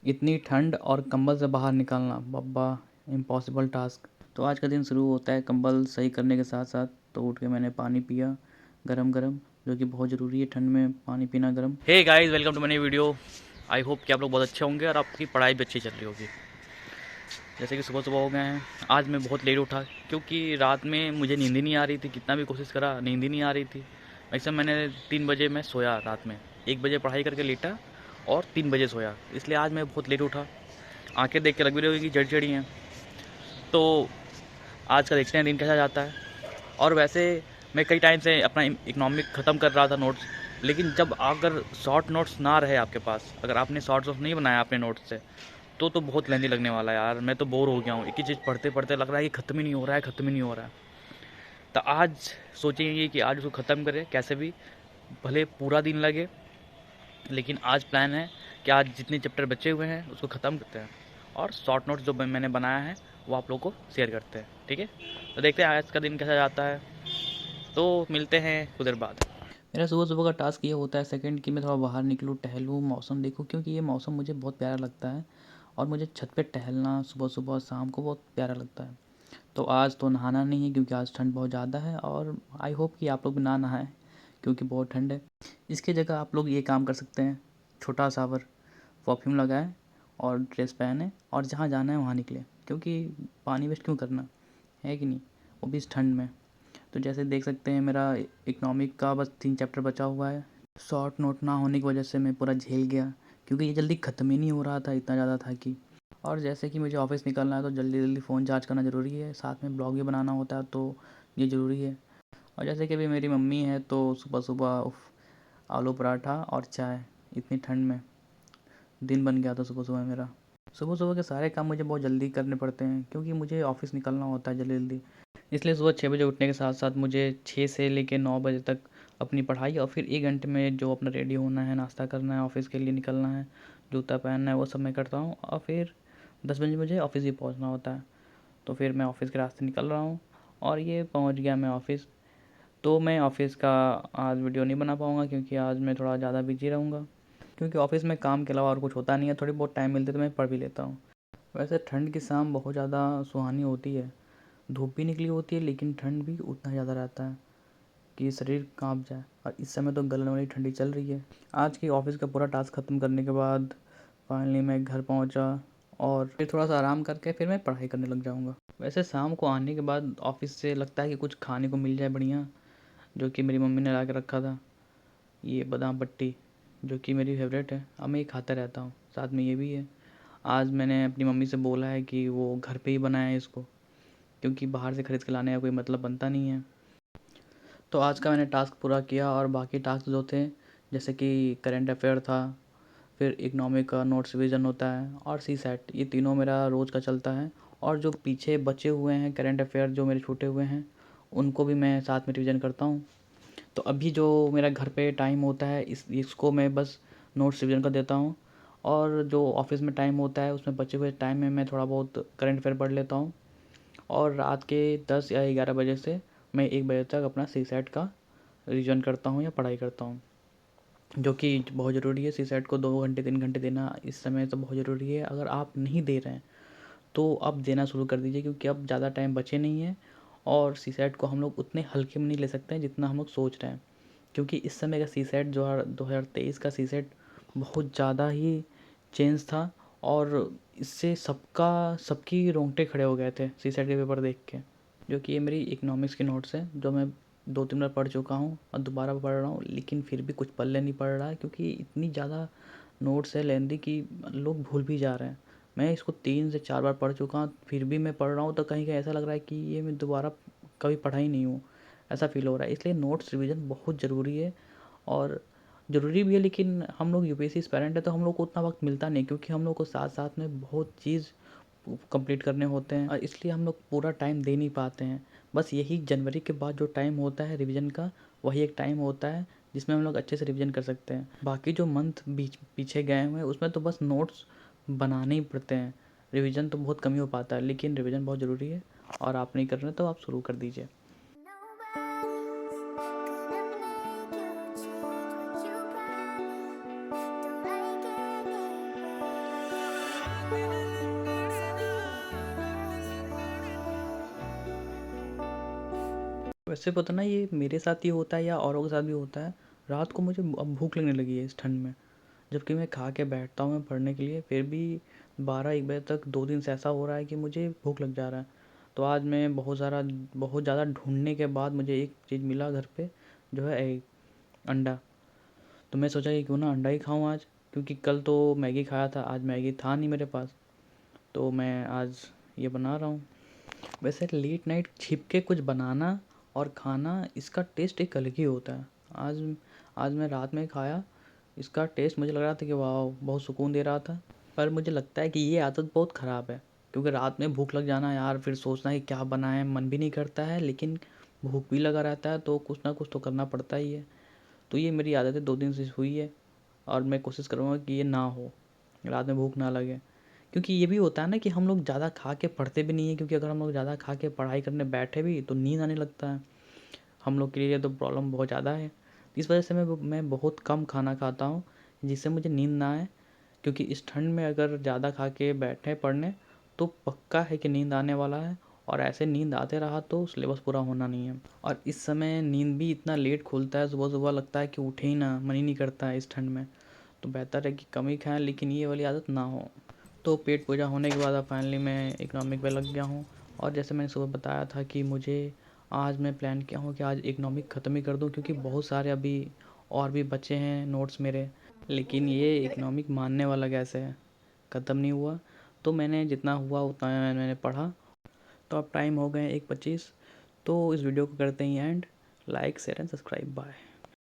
इतनी ठंड और कंबल से बाहर निकलना बब्बा इम्पॉसिबल टास्क। तो आज का दिन शुरू होता है कंबल सही करने के साथ साथ। तो उठ के मैंने पानी पिया गरम गरम, जो कि बहुत ज़रूरी है ठंड में पानी पीना गरम। Hey guys, welcome to my new video. I hope कि आप लोग बहुत अच्छे होंगे और आपकी पढ़ाई भी अच्छी चल रही होगी। जैसे कि सुबह सुबह हो गए हैं। आज मैं बहुत लेट उठा क्योंकि रात में मुझे नींद ही नहीं आ रही थी। कितना भी कोशिश करा, नींद ही नहीं आ रही थी। वैसे मैंने 3 बजे मैं सोया रात में, 1 बजे पढ़ाई करके लेटा और 3 बजे सोया। इसलिए आज मैं बहुत लेट उठा। आंखें देख के लग भी रही होगी कि जड़ जड़ी हैं। तो आज का देखते हैं दिन कैसा जाता है। और वैसे मैं कई टाइम से अपना इकोनॉमिक ख़त्म कर रहा था नोट्स, लेकिन जब अगर शॉर्ट नोट्स ना रहे आपके पास, अगर आपने शॉर्ट नोट्स नहीं बनाया अपने नोट्स से, तो बहुत लेंदी लगने वाला है यार। मैं तो बोर हो गया हूँ, एक ही चीज़ पढ़ते पढ़ते लग रहा है कि ख़त्म ही नहीं हो रहा है, ख़त्म ही नहीं हो रहा है। तो आज सोचेंगे कि आज उसको ख़त्म करें कैसे भी, भले पूरा दिन लगे, लेकिन आज प्लान है कि आज जितने चैप्टर बचे हुए हैं उसको ख़त्म करते हैं और शॉर्ट नोट्स जो मैंने बनाया है वो आप लोगों को शेयर करते हैं, ठीक है। तो देखते हैं आज का दिन कैसा जाता है। तो मिलते हैं कुछ देर बाद। मेरा सुबह सुबह का टास्क ये होता है सेकंड कि मैं थोड़ा बाहर निकलूँ, टहलूँ, मौसम देखूँ, क्योंकि ये मौसम मुझे बहुत प्यारा लगता है और मुझे छत पे टहलना सुबह सुबह शाम को बहुत प्यारा लगता है। तो आज तो नहाना नहीं है क्योंकि आज ठंड बहुत ज़्यादा है और आई होप कि आप लोग भी ना नहाएं क्योंकि बहुत ठंड है। इसकी जगह आप लोग ये काम कर सकते हैं, छोटा शावर, परफ्यूम लगाएं और ड्रेस पहने और जहाँ जाना है वहाँ निकले, क्योंकि पानी वेस्ट क्यों करना है कि नहीं, वो भी इस ठंड में। तो जैसे देख सकते हैं मेरा इकोनॉमिक का बस 3 चैप्टर बचा हुआ है। शॉर्ट नोट ना होने की वजह से मैं पूरा झेल गया क्योंकि ये जल्दी ख़त्म ही नहीं हो रहा था, इतना ज़्यादा था कि। और जैसे कि मुझे ऑफिस निकलना है तो जल्दी जल्दी फ़ोन चार्ज करना ज़रूरी है, साथ में ब्लॉग भी बनाना होता है तो ये ज़रूरी है। और जैसे कि अभी मेरी मम्मी है तो सुबह सुबह आलू पराठा और चाय, इतनी ठंड में दिन बन गया था सुबह सुबह मेरा। सुबह सुबह के सारे काम मुझे बहुत जल्दी करने पड़ते हैं क्योंकि मुझे ऑफिस निकलना होता है जल्दी जल्दी। इसलिए सुबह 6 बजे उठने के साथ साथ मुझे 6 से लेकर 9 बजे तक अपनी पढ़ाई और फिर 1 घंटे में जो अपना रेडी होना है, नाश्ता करना है, ऑफिस के लिए निकलना है, जूता पहनना है, वो सब मैं करता हूँ। और फिर 10 बजे मुझे ऑफिस भी पहुँचना होता है। तो फिर मैं ऑफिस के रास्ते निकल रहा हूँ और ये पहुँच गया मैं ऑफिस। तो मैं ऑफिस का आज वीडियो नहीं बना पाऊँगा क्योंकि आज मैं थोड़ा ज़्यादा बिजी रहूँगा, क्योंकि ऑफिस में काम के अलावा और कुछ होता नहीं है। थोड़ी बहुत टाइम मिलती है तो मैं पढ़ भी लेता हूँ। वैसे ठंड की शाम बहुत ज़्यादा सुहानी होती है, धूप भी निकली होती है लेकिन ठंड भी उतना ज़्यादा रहता है कि शरीर कांप जाए। और इस समय तो गलने वाली ठंडी चल रही है। आज की ऑफिस का पूरा टास्क ख़त्म करने के बाद फाइनली मैं घर पहुंचा और फिर थोड़ा सा आराम करके फिर मैं पढ़ाई करने लग जाऊंगा। वैसे शाम को आने के बाद ऑफिस से लगता है कि कुछ खाने को मिल जाए बढ़िया, जो कि मेरी मम्मी ने ला के रखा था, ये बादाम पट्टी, जो कि मेरी फेवरेट है। अब मैं ये खाता रहता हूँ, साथ में ये भी है। आज मैंने अपनी मम्मी से बोला है कि वो घर पे ही बनाए इसको, क्योंकि बाहर से ख़रीद के लाने का कोई मतलब बनता नहीं है। तो आज का मैंने टास्क पूरा किया और बाकी टास्क जो थे, जैसे कि करंट अफेयर था, फिर इकनॉमिक का नोट्स रिवीजन होता है और सी सेट, ये तीनों मेरा रोज़ का चलता है। और जो पीछे बचे हुए हैं करंट अफेयर जो मेरे छूटे हुए हैं, उनको भी मैं साथ में रिवीजन करता हूँ। तो अभी जो मेरा घर पे टाइम होता है इसको मैं बस नोट्स रिवीजन कर देता हूँ। और जो ऑफिस में टाइम होता है उसमें बचे हुए टाइम में मैं थोड़ा बहुत करंट अफेयर पढ़ लेता हूँ। और रात के 10 या 11 बजे से मैं 1 बजे तक अपना सी सेट का रिवीजन करता हूँ या पढ़ाई करता हूँ, जो कि बहुत ज़रूरी है। सी सेट को 2 घंटे 3 घंटे देना इस समय तो बहुत ज़रूरी है। अगर आप नहीं दे रहे हैं तो अब देना शुरू कर दीजिए, क्योंकि अब ज़्यादा टाइम बचे नहीं है और सी सेट को हम लोग उतने हल्के में नहीं ले सकते हैं जितना हम लोग सोच रहे हैं। क्योंकि इस समय का सी सेट जो 2023 का सी सेट बहुत ज़्यादा ही चेंज था और इससे सबकी रोंगटे खड़े हो गए थे सी सेट के पेपर देख के। जो कि ये मेरी इकोनॉमिक्स की नोट्स है जो मैं 2-3 बार पढ़ चुका हूँ और दोबारा पढ़ रहा हूँ, लेकिन फिर भी कुछ पल्ले नहीं पड़ रहा है क्योंकि इतनी ज़्यादा नोट्स है लेंदी कि लोग भूल भी जा रहे हैं। मैं इसको 3 से 4 बार पढ़ चुका हूँ, फिर भी मैं पढ़ रहा हूँ तो कहीं कहीं ऐसा लग रहा है कि ये मैं दोबारा कभी पढ़ा ही नहीं हूँ, ऐसा फील हो रहा है। इसलिए नोट्स रिवीजन बहुत ज़रूरी है और ज़रूरी भी है। लेकिन हम लोग यूपीएससी एस्पायरेंट है तो हम लोग को उतना वक्त मिलता नहीं, क्योंकि हम लोग को साथ साथ में बहुत चीज़ कंप्लीट करने होते हैं और इसलिए हम लोग पूरा टाइम दे नहीं पाते हैं। बस यही जनवरी के बाद जो टाइम होता है रिवीजन का, वही एक टाइम होता है जिसमें हम लोग अच्छे से रिवीजन कर सकते हैं। बाकी जो मंथ बीच पीछे गए हुए हैं उसमें तो बस नोट्स बनाने ही पड़ते हैं, रिवीजन तो बहुत कम ही हो पाता है। लेकिन रिवीजन बहुत ज़रूरी है और आप नहीं कर रहे तो आप शुरू कर दीजिए। वैसे पता ना ये मेरे साथ ही होता है या औरों के साथ भी होता है। रात को मुझे अब भूख लगने लगी है इस ठंड में, जबकि मैं खा के बैठता हूँ मैं पढ़ने के लिए, फिर भी 12-1 बजे तक 2 दिन से ऐसा हो रहा है कि मुझे भूख लग जा रहा है। तो आज मैं बहुत ज़्यादा ढूँढने के बाद मुझे एक चीज़ मिला घर पे, जो है एग, अंडा। तो मैं सोचा कि क्यों ना अंडा ही खाऊँ आज, क्योंकि कल तो मैगी खाया था, आज मैगी था नहीं मेरे पास, तो मैं आज ये बना रहा हूँ। वैसे लेट नाइट छिप के कुछ बनाना और खाना, इसका टेस्ट एक अलग ही होता है। आज आज मैं रात में खाया, इसका टेस्ट मुझे लग रहा था कि वाह बहुत सुकून दे रहा था। पर मुझे लगता है कि ये आदत बहुत ख़राब है, क्योंकि रात में भूख लग जाना यार, फिर सोचना कि क्या बनाएं, मन भी नहीं करता है, लेकिन भूख भी लगा रहता है, तो कुछ ना कुछ तो करना पड़ता ही है। तो ये मेरी आदत है 2 दिन से हुई है, और मैं कोशिश करूँगा कि ये ना हो, रात में भूख ना लगे। क्योंकि ये भी होता है ना कि हम लोग ज़्यादा खा के पढ़ते भी नहीं हैं, क्योंकि अगर हम लोग ज़्यादा खा के पढ़ाई करने बैठे भी तो नींद आने लगता है। हम लोग के लिए तो प्रॉब्लम बहुत ज़्यादा है। इस वजह से मैं बहुत कम खाना खाता हूँ, जिससे मुझे नींद ना आए, क्योंकि इस ठंड में अगर ज़्यादा खा के बैठे पढ़ने तो पक्का है कि नींद आने वाला है, और ऐसे नींद आते रहा तो सिलेबस पूरा होना नहीं है। और इस समय नींद भी इतना लेट खुलता है, सुबह-सुबह लगता है कि उठे ही ना, मन ही नहीं करता है इस ठंड में। तो बेहतर है कि कम ही खाएँ, लेकिन ये वाली आदत ना हो। तो पेट पूजा होने के बाद अब फाइनली मैं इकोनॉमिक पे लग गया हूँ, और जैसे मैंने सुबह बताया था कि मुझे आज मैं प्लान किया हूँ कि आज इकोनॉमिक ख़त्म ही कर दूँ, क्योंकि बहुत सारे अभी और भी बचे हैं नोट्स मेरे, लेकिन ये इकोनॉमिक मानने वाला कैसे है, ख़त्म नहीं हुआ। तो मैंने जितना हुआ उतना मैंने पढ़ा। तो अब टाइम हो गए 1:25, तो इस वीडियो को करते ही end. Like share and subscribe, bye.